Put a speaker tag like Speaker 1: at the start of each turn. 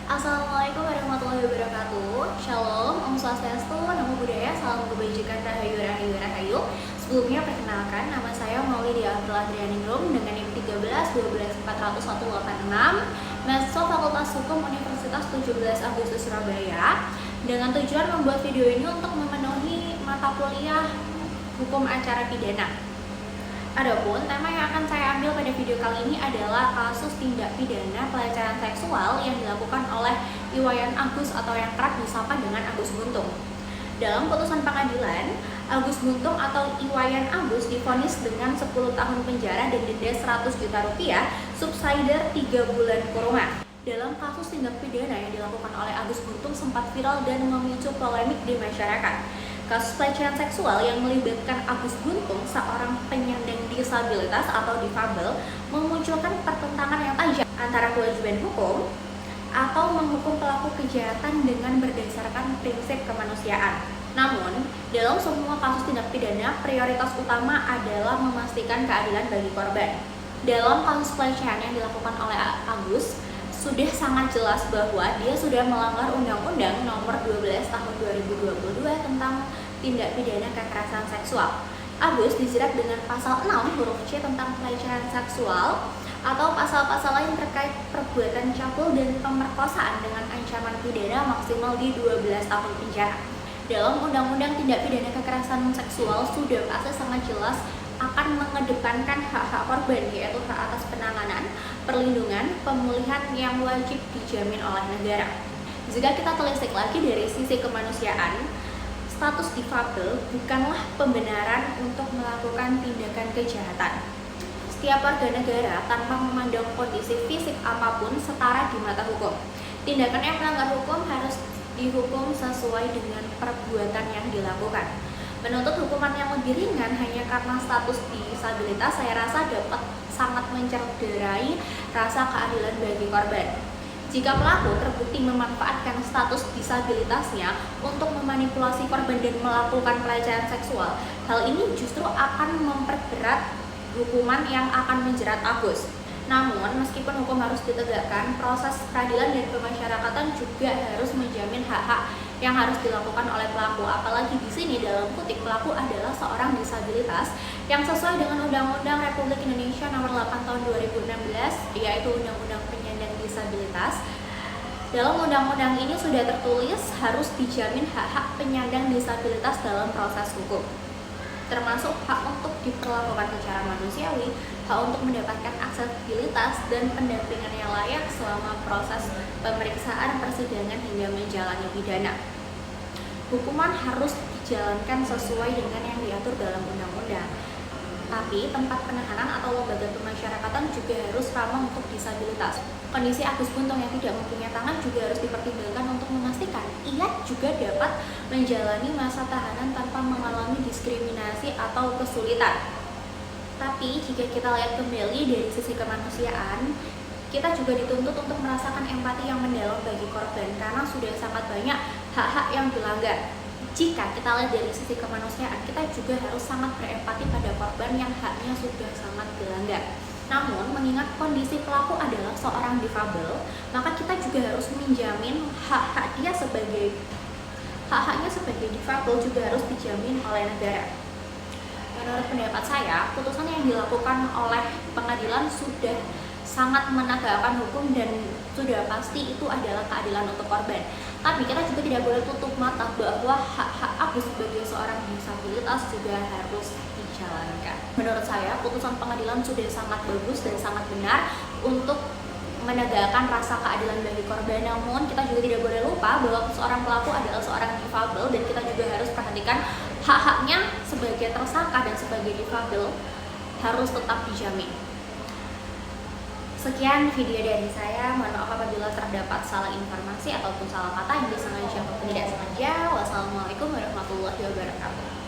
Speaker 1: Assalamualaikum warahmatullahi wabarakatuh. Shalom, Om Swastiastu, Namo Buddhaya, Salam Kebajikan, Rahayu Rahayu Rahayu. Sebelumnya perkenalkan, nama saya Maulidia April Adrianingrum dengan NIM 13 12 40186, mahasiswa Fakultas Hukum Universitas 17 Agustus Surabaya, dengan tujuan membuat video ini untuk memenuhi mata kuliah Hukum Acara Pidana. Adapun tema yang akan saya ambil pada video kali ini adalah kasus tindak pidana pelecehan seksual yang dilakukan oleh Iwayan Agus atau yang kerap disapa dengan Agus Buntung. Dalam putusan pengadilan, Agus Buntung atau Iwayan Agus divonis dengan 10 tahun penjara dan denda 100 juta rupiah, subsidiar 3 bulan kurungan. Dalam kasus tindak pidana yang dilakukan oleh Agus Buntung sempat viral dan memicu polemik di masyarakat. Kasus pelecehan seksual yang melibatkan Agus Buntung, seorang penyandang disabilitas atau difabel, memunculkan pertentangan yang tajam antara kewajiban hukum atau menghukum pelaku kejahatan dengan berdasarkan prinsip kemanusiaan. Namun, dalam semua kasus tindak pidana, prioritas utama adalah memastikan keadilan bagi korban. Dalam kasus pelecehan yang dilakukan oleh Agus, sudah sangat jelas bahwa dia sudah melanggar Undang-Undang Nomor 12 Tahun 2022 tentang tindak pidana kekerasan seksual. Agus dijerat dengan pasal 6 huruf C tentang pelecehan seksual atau pasal-pasal lain terkait perbuatan cabul dan pemerkosaan dengan ancaman pidana maksimal di 12 tahun penjara. Dalam Undang-Undang Tindak Pidana Kekerasan Seksual sudah pasti sangat jelas akan mengedepankan hak-hak korban, yaitu hak atas penanganan, perlindungan, pemulihan yang wajib dijamin oleh negara. Jika kita telisik lagi dari sisi kemanusiaan, status difabel bukanlah pembenaran untuk melakukan tindakan kejahatan. Setiap warga negara tanpa memandang kondisi fisik apapun setara di mata hukum. Tindakan yang melanggar hukum harus dihukum sesuai dengan perbuatan yang dilakukan. Menuntut hukuman yang lebih ringan hanya karena status disabilitas saya rasa dapat sangat mencederai rasa keadilan bagi korban. Jika pelaku terbukti memanfaatkan status disabilitasnya untuk memanipulasi korban dan melakukan pelecehan seksual, hal ini justru akan memperberat hukuman yang akan menjerat Agus. Namun, meskipun hukum harus ditegakkan, proses peradilan dan pemasyarakatan juga harus menjamin hak-hak yang harus dilakukan oleh pelaku. Apalagi di sini dalam kutip pelaku adalah seorang disabilitas yang sesuai dengan Undang-Undang Republik Indonesia Nomor 8 Tahun 2016, yaitu Undang-Undang Penyandang Disabilitas. Dalam undang-undang ini sudah tertulis harus dijamin hak-hak penyandang disabilitas dalam proses hukum, termasuk hak untuk diperlakukan secara manusiawi, hak untuk mendapatkan aksesibilitas dan pendampingan yang layak selama proses pemeriksaan persidangan hingga menjalani pidana. Hukuman harus dijalankan sesuai dengan yang diatur dalam undang-undang. Tapi tempat penahanan atau lembaga pemasyarakatan juga harus ramah untuk disabilitas. Kondisi Agus Buntung yang tidak mempunyai tangan juga harus dipertimbangkan untuk memastikan ia juga dapat menjalani masa tahanan tanpa mengalami diskriminasi atau kesulitan. Tapi jika kita lihat kembali dari sisi kemanusiaan, kita juga dituntut untuk merasakan empati yang mendalam bagi korban karena sudah sangat banyak hak-hak yang dilanggar. Jika kita lihat dari sisi kemanusiaan, kita juga harus sangat berempati pada korban yang haknya sudah sangat dilanggar. Namun, mengingat kondisi pelaku adalah seorang difabel, maka kita juga harus menjamin hak-haknya sebagai difabel juga harus dijamin oleh negara. Menurut pendapat saya, putusan yang dilakukan oleh pengadilan sudah sangat menegakkan hukum dan sudah pasti itu adalah keadilan untuk korban. Tapi kita juga tidak boleh tutup mata bahwa hak-hak Agus sebagai seorang disabilitas juga harus dijalankan. Menurut saya, putusan pengadilan sudah sangat bagus dan sangat benar untuk menegakkan rasa keadilan bagi korban. Namun kita juga tidak boleh lupa bahwa seorang pelaku adalah seorang difabel dan kita juga harus perhatikan hak-haknya sebagai tersangka dan sebagai difabel harus tetap dijamin. Sekian video dari saya, mohon maaf apabila terdapat salah informasi ataupun salah kata yang disengaja ataupun tidak sengaja. Wassalamualaikum warahmatullahi wabarakatuh.